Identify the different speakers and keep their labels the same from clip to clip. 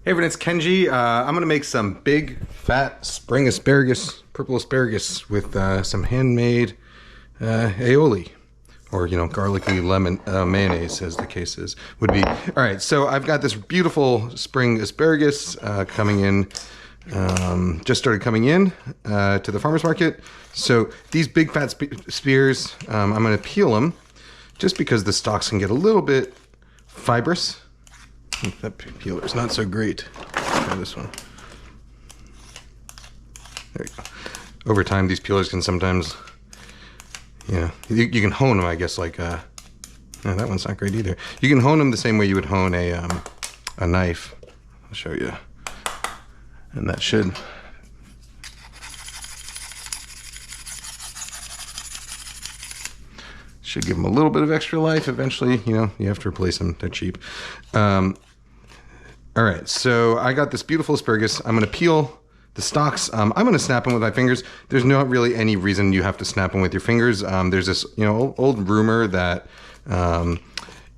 Speaker 1: Hey everyone, it's Kenji. I'm gonna make some big, fat spring asparagus, purple asparagus with some handmade aioli, or garlicky lemon mayonnaise, as the case is would be. All right, so I've got this beautiful spring asparagus coming in. Just started coming in to the farmer's market. So these big fat spears, I'm gonna peel them, just because the stalks can get a little bit fibrous. That peeler is not so great. Try this one. There you go. Over time, these peelers can sometimes, you can hone them, I guess, like, no, that one's not great either. You can hone them the same way you would hone a knife. I'll show you. And that should give them a little bit of extra life. Eventually, you have to replace them. They're cheap. All right, so I got this beautiful asparagus. I'm going to peel the stalks. I'm going to snap them with my fingers. There's not really any reason you have to snap them with your fingers. There's this, old rumor that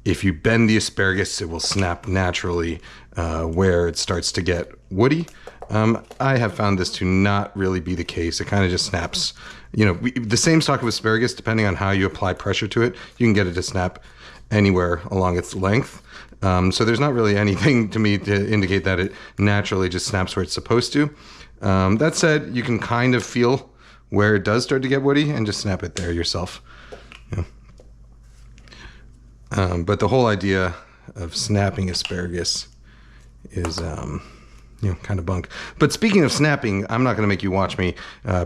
Speaker 1: if you bend the asparagus, it will snap naturally where it starts to get woody. I have found this to not really be the case. It kind of just snaps. The same stalk of asparagus, depending on how you apply pressure to it, you can get it to snap anywhere along its length. So there's not really anything to me to indicate that it naturally just snaps where it's supposed to. That said, you can kind of feel where it does start to get woody and just snap it there yourself. But the whole idea of snapping asparagus is, kind of bunk. But speaking of snapping, I'm not going to make you watch me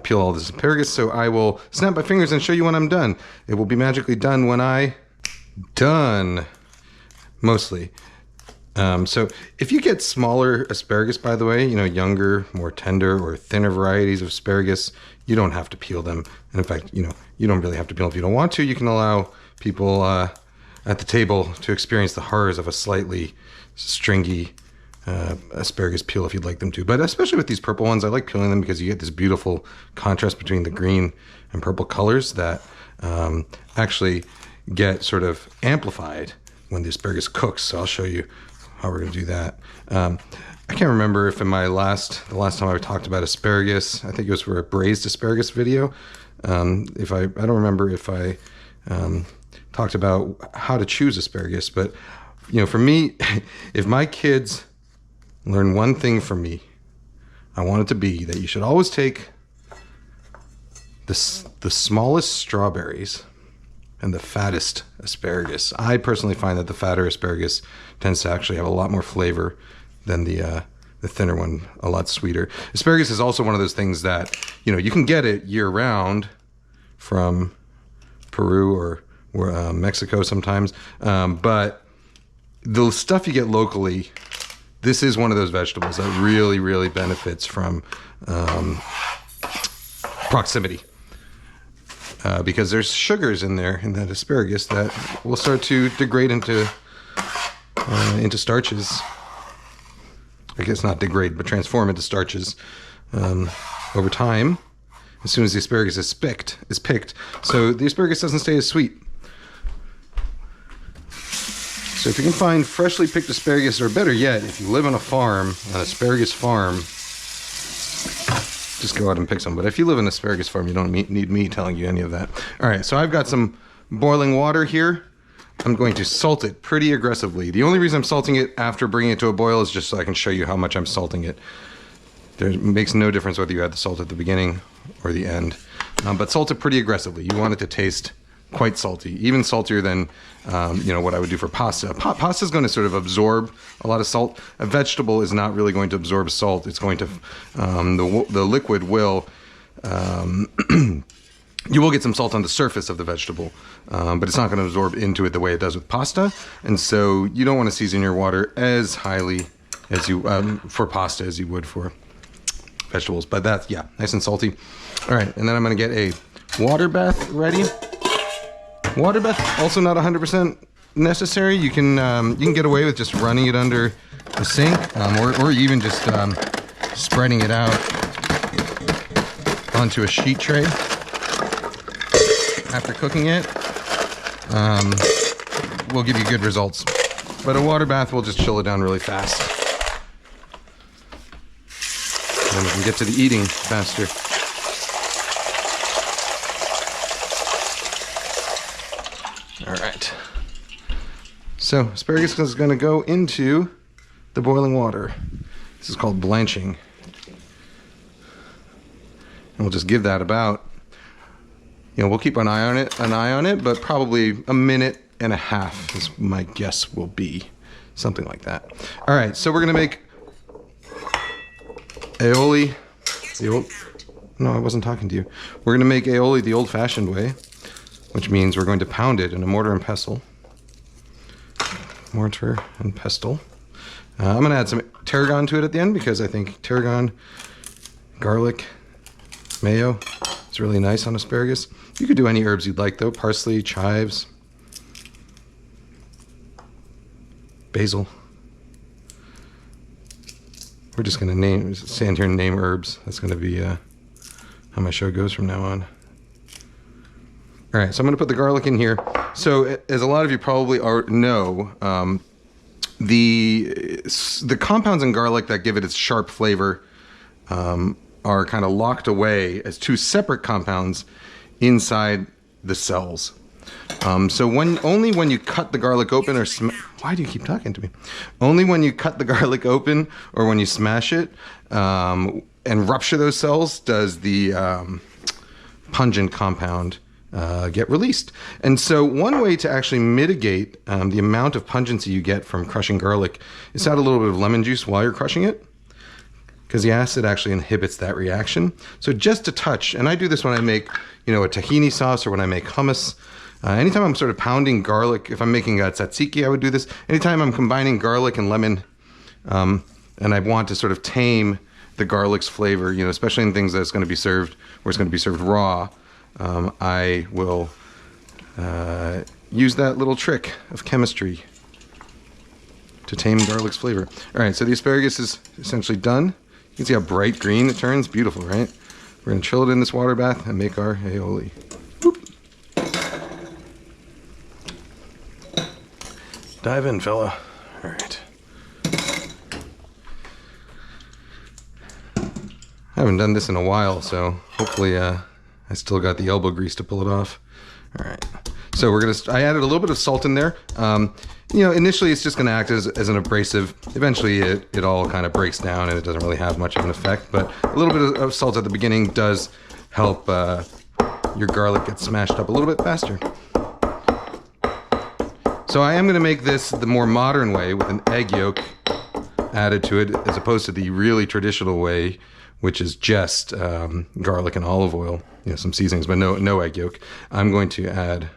Speaker 1: peel all this asparagus, so I will snap my fingers and show you when I'm done. It will be magically done when done. Mostly. So if you get smaller asparagus, by the way, younger, more tender or thinner varieties of asparagus, you don't have to peel them. And in fact, you don't really have to peel them if you don't want to. You can allow people at the table to experience the horrors of a slightly stringy asparagus peel if you'd like them to. But especially with these purple ones, I like peeling them because you get this beautiful contrast between the green and purple colors that actually get sort of amplified when the asparagus cooks. So I'll show you how we're going to do that. I can't remember if in the last time I talked about asparagus, I think it was for a braised asparagus video. I don't remember if I talked about how to choose asparagus, but for me, if my kids learn one thing from me, I want it to be that you should always take the smallest strawberries and the fattest asparagus. I personally find that the fatter asparagus tends to actually have a lot more flavor than the thinner one, a lot sweeter. Asparagus is also one of those things that, you can get it year round from Peru or Mexico sometimes. But the stuff you get locally, this is one of those vegetables that really, really benefits from proximity. Because there's sugars in there in that asparagus that will start to degrade into starches. I guess not degrade, but transform into starches over time. As soon as the asparagus is picked, so the asparagus doesn't stay as sweet. So if you can find freshly picked asparagus, or better yet, if you live on a farm, an asparagus farm, just go out and pick some. But if you live in an asparagus farm, you don't need me telling you any of that. All right, so I've got some boiling water here. I'm going to salt it pretty aggressively. The only reason I'm salting it after bringing it to a boil is just so I can show you how much I'm salting it. It makes no difference whether you add the salt at the beginning or the end. But salt it pretty aggressively. You want it to taste quite salty, even saltier than what I would do for pasta. Pasta is going to sort of absorb a lot of salt. A vegetable is not really going to absorb salt. It's going to the liquid will you will get some salt on the surface of the vegetable, but it's not going to absorb into it the way it does with pasta. And so you don't want to season your water as highly as you for pasta as you would for vegetables. But that's nice and salty. All right, and then I'm going to get a water bath ready. Water bath also not 100% necessary. You can get away with just running it under the sink, or even just spreading it out onto a sheet tray after cooking it. Will give you good results. But a water bath will just chill it down really fast. Then we can get to the eating faster. All right. So asparagus is going to go into the boiling water. This is called blanching. And we'll just give that about, we'll keep an eye on it, but probably a minute and a half is my guess will be. Something like that. All right, so we're gonna make aioli. No, I wasn't talking to you. We're gonna make aioli the old-fashioned way, which means we're going to pound it in a mortar and pestle. Mortar and pestle. I'm gonna add some tarragon to it at the end because I think tarragon, garlic, mayo is really nice on asparagus. You could do any herbs you'd like though. Parsley, chives, basil. We're just gonna stand here and name herbs. That's gonna be how my show goes from now on. All right, so I'm gonna put the garlic in here. So as a lot of you probably know, the compounds in garlic that give it its sharp flavor are kind of locked away as two separate compounds inside the cells. So only when you cut the garlic open or why do you keep talking to me? Only when you cut the garlic open or when you smash it and rupture those cells does the pungent compound get released. And so one way to actually mitigate the amount of pungency you get from crushing garlic is to add a little bit of lemon juice while you're crushing it, because the acid actually inhibits that reaction. So just a touch, and I do this when I make, a tahini sauce or when I make hummus. Anytime I'm sort of pounding garlic, if I'm making a tzatziki, I would do this. Anytime I'm combining garlic and lemon, and I want to sort of tame the garlic's flavor, especially in things that's going to be served, where it's going to be served raw, I will use that little trick of chemistry to tame garlic's flavor. All right, so the asparagus is essentially done. You can see how bright green it turns. Beautiful, right? We're going to chill it in this water bath and make our aioli. Whoop. Dive in, fella. All right. I haven't done this in a while, so hopefully I still got the elbow grease to pull it off. All right. So I added a little bit of salt in there. Initially it's just gonna act as an abrasive. Eventually it all kind of breaks down and it doesn't really have much of an effect, but a little bit of salt at the beginning does help your garlic get smashed up a little bit faster. So I am gonna make this the more modern way with an egg yolk added to it, as opposed to the really traditional way, which is just garlic and olive oil, some seasonings, but no egg yolk. I'm going to add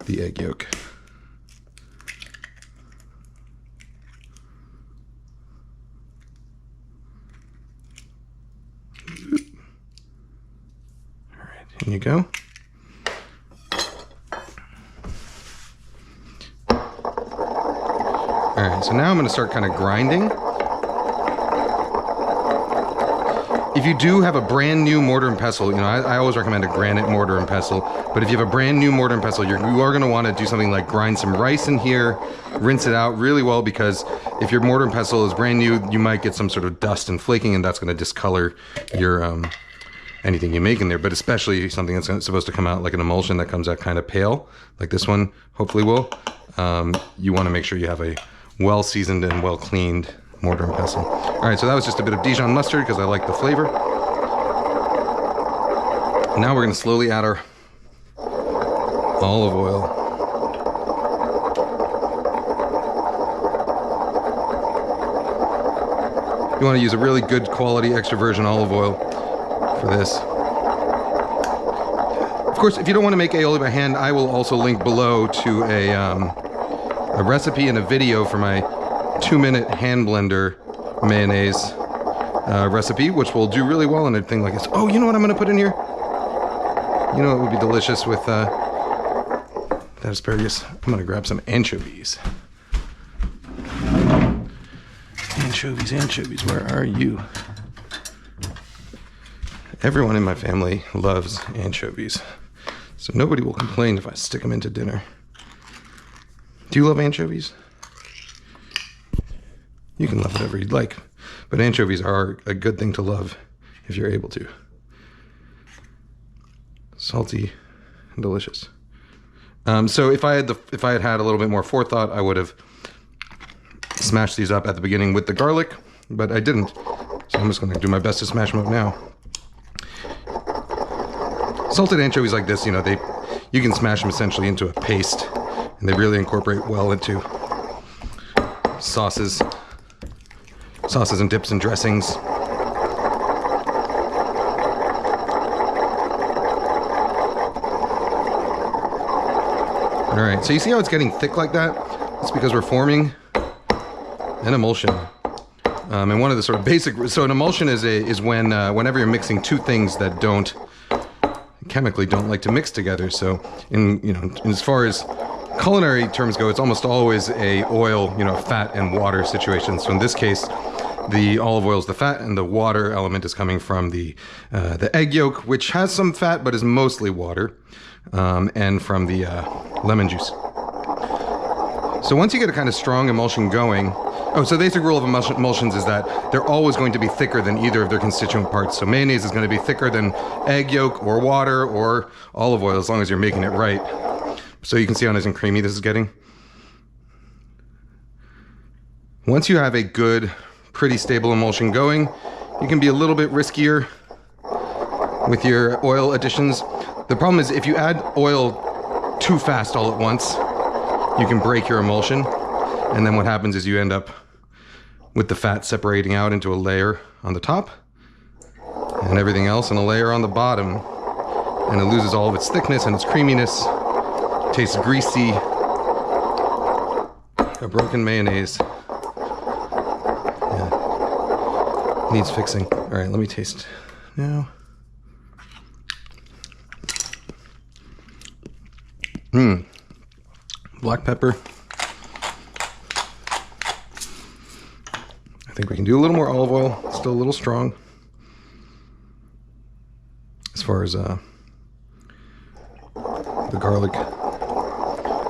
Speaker 1: the egg yolk. All right, in you go. All right, so now I'm going to start kind of grinding. If you do have a brand new mortar and pestle, I always recommend a granite mortar and pestle, but if you have a brand new mortar and pestle, you are going to want to do something like grind some rice in here, rinse it out really well, because if your mortar and pestle is brand new, you might get some sort of dust and flaking, and that's going to discolor your anything you make in there, but especially something that's supposed to come out like an emulsion that comes out kind of pale, like this one hopefully will. You want to make sure you have a well-seasoned and well-cleaned mortar and pestle. All right, so that was just a bit of Dijon mustard because I like the flavor. Now we're going to slowly add our olive oil. You want to use a really good quality extra virgin olive oil for this. Of course, if you don't want to make aioli by hand, I will also link below to a recipe and a video for my 2-minute hand blender mayonnaise recipe, which will do really well in a thing like this. Oh, you know what I'm going to put in here? You know what would be delicious with that asparagus? I'm going to grab some anchovies. Anchovies, where are you? Everyone in my family loves anchovies, so nobody will complain if I stick them into dinner. Do you love anchovies? You can love whatever you'd like, but anchovies are a good thing to love if you're able to. Salty and delicious. So if I had had a little bit more forethought, I would have smashed these up at the beginning with the garlic, but I didn't. So I'm just going to do my best to smash them up now. Salted anchovies like this, you know, you can smash them essentially into a paste, and they really incorporate well into sauces and dips and dressings. All right, so you see how it's getting thick like that? It's because we're forming an emulsion. And one of the sort of basic, so an emulsion is when whenever you're mixing two things that chemically don't like to mix together. So as far as culinary terms go, it's almost always a oil, fat and water situation. So in this case, the olive oil is the fat, and the water element is coming from the egg yolk, which has some fat but is mostly water, and from the lemon juice. So once you get a kind of strong emulsion going, so the basic rule of emulsions is that they're always going to be thicker than either of their constituent parts. So mayonnaise is going to be thicker than egg yolk or water or olive oil, as long as you're making it right. So you can see how nice and creamy this is getting. Once you have a good, pretty stable emulsion going, you can be a little bit riskier with your oil additions. The problem is if you add oil too fast all at once, you can break your emulsion. And then what happens is you end up with the fat separating out into a layer on the top and everything else in a layer on the bottom. And it loses all of its thickness and its creaminess. It tastes greasy. A broken mayonnaise. Yeah. Needs fixing. All right, let me taste now. Black pepper. I think we can do a little more olive oil. It's still a little strong. As far as the garlic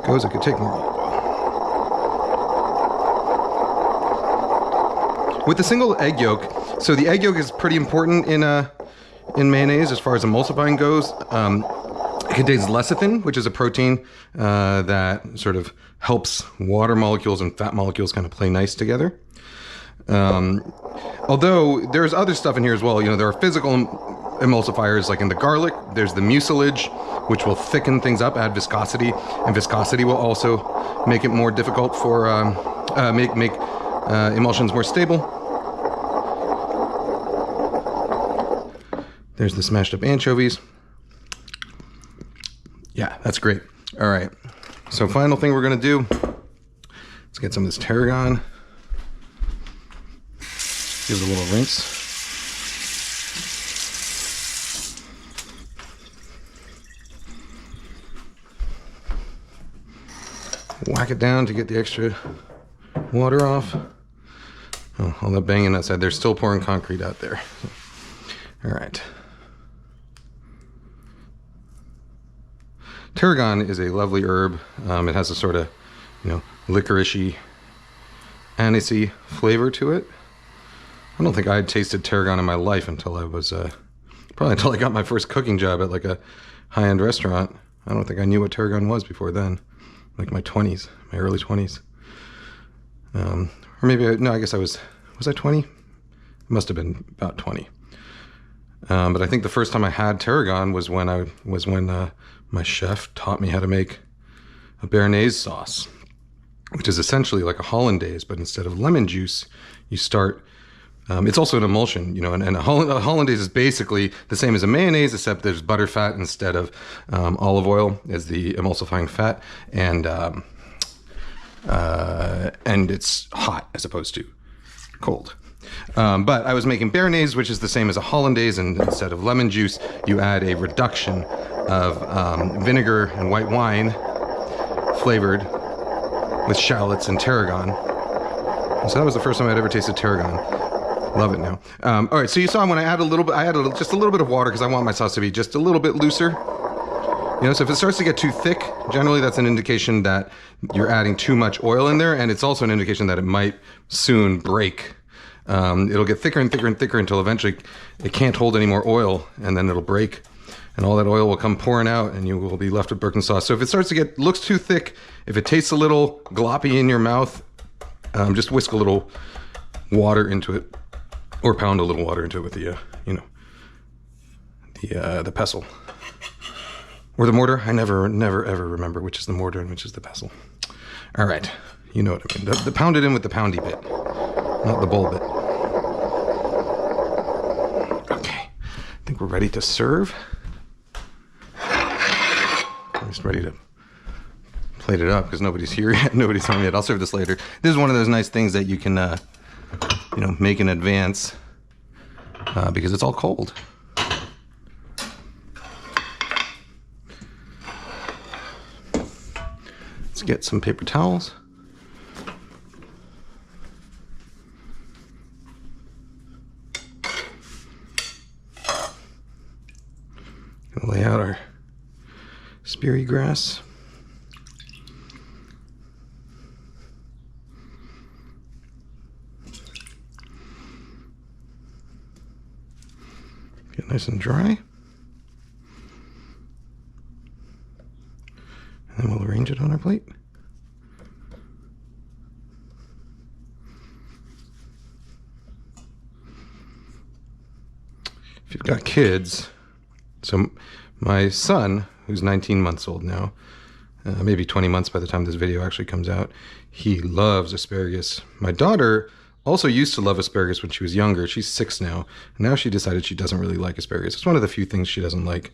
Speaker 1: goes, I could take more olive oil. With the single egg yolk, so the egg yolk is pretty important in mayonnaise as far as emulsifying goes. It contains lecithin, which is a protein that sort of helps water molecules and fat molecules kind of play nice together. Although there's other stuff in here as well. There are physical emulsifiers, like in the garlic. There's the mucilage, which will thicken things up, add viscosity, and viscosity will also make it more difficult for make emulsions more stable. There's the smashed up anchovies. Yeah, that's great. All right, so final thing we're gonna do, let's get some of this tarragon. Give it a little rinse. Whack it down to get the extra water off. Oh, all that banging outside, they're still pouring concrete out there. All right. Tarragon is a lovely herb. It has a sort of, licoricey, anisey flavor to it. I don't think I had tasted tarragon in my life until I was, probably until I got my first cooking job at like a high-end restaurant. I don't think I knew what tarragon was before then, like my 20s, my early 20s. Or maybe, I guess I was I 20? It must have been about 20. But I think the first time I had tarragon was when my chef taught me how to make a béarnaise sauce, which is essentially like a hollandaise, but instead of lemon juice, you start. It's also an emulsion, and a hollandaise is basically the same as a mayonnaise, except there's butter fat instead of olive oil as the emulsifying fat, and it's hot as opposed to cold. But I was making béarnaise, which is the same as a hollandaise, and instead of lemon juice, you add a reduction of vinegar and white wine flavored with shallots and tarragon. So that was the first time I'd ever tasted tarragon. Love it now. All right, so you saw when I add just a little bit of water because I want my sauce to be just a little bit looser. You know, so if it starts to get too thick, generally that's an indication that you're adding too much oil in there, and it's also an indication that it might soon break. It'll get thicker and thicker and thicker until eventually it can't hold any more oil, and then it'll break, and all that oil will come pouring out, and you will be left with broken sauce. So if it starts to looks too thick, if it tastes a little gloppy in your mouth, just whisk a little water into it, or pound a little water into it with the, the pestle. Or the mortar. I never ever remember which is the mortar and which is the pestle. All right, you know what I mean. The pound it in with the poundy bit, not the bowl bit. Okay, I think we're ready to serve. I'm just ready to plate it up because nobody's here yet. Nobody's home yet. I'll serve this later. This is one of those nice things that you can, make in advance because it's all cold. Let's get some paper towels. Gonna lay out our speary grass. Get nice and dry. And then we'll arrange it on our plate. If you've got kids, so my son, who's 19 months old now, maybe 20 months by the time this video actually comes out, he loves asparagus. My daughter also used to love asparagus when she was younger. She's 6 now. And now she decided she doesn't really like asparagus. It's one of the few things she doesn't like,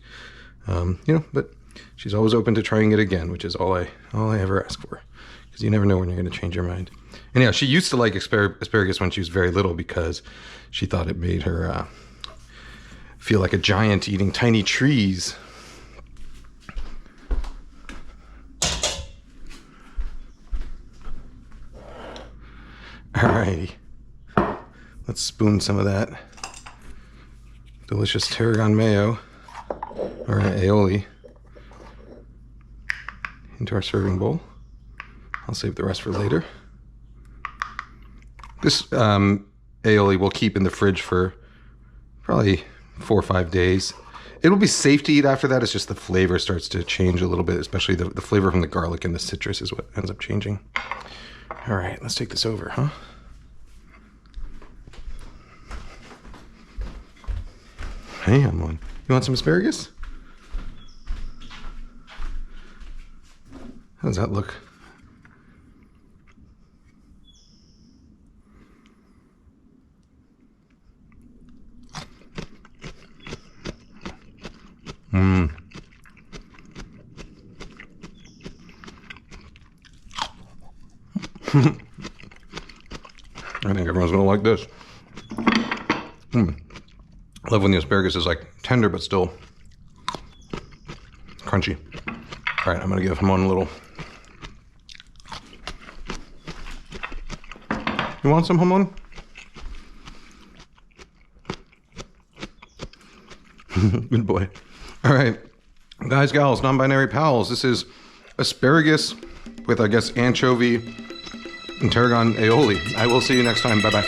Speaker 1: but she's always open to trying it again, which is all I ever ask for, because you never know when you're going to change your mind. Anyhow, she used to like asparagus when she was very little because she thought it made her feel like a giant eating tiny trees. Alrighty, let's spoon some of that delicious tarragon mayo, or aioli, into our serving bowl. I'll save the rest for later. This aioli will keep in the fridge for probably 4 or 5 days. It'll be safe to eat after that. It's just the flavor starts to change a little bit, especially the flavor from the garlic and the citrus is what ends up changing. All right, let's take this over, huh? Hey, I'm on. You want some asparagus? How does that look? Mmm. I think everyone's gonna like this. I love when the asparagus is like tender but still crunchy. All right, I'm gonna give him one a little. You want some, Hamon? Good boy. All right, guys, gals, non-binary pals, this is asparagus with, I guess, anchovy and tarragon aioli. I will see you next time. Bye-bye.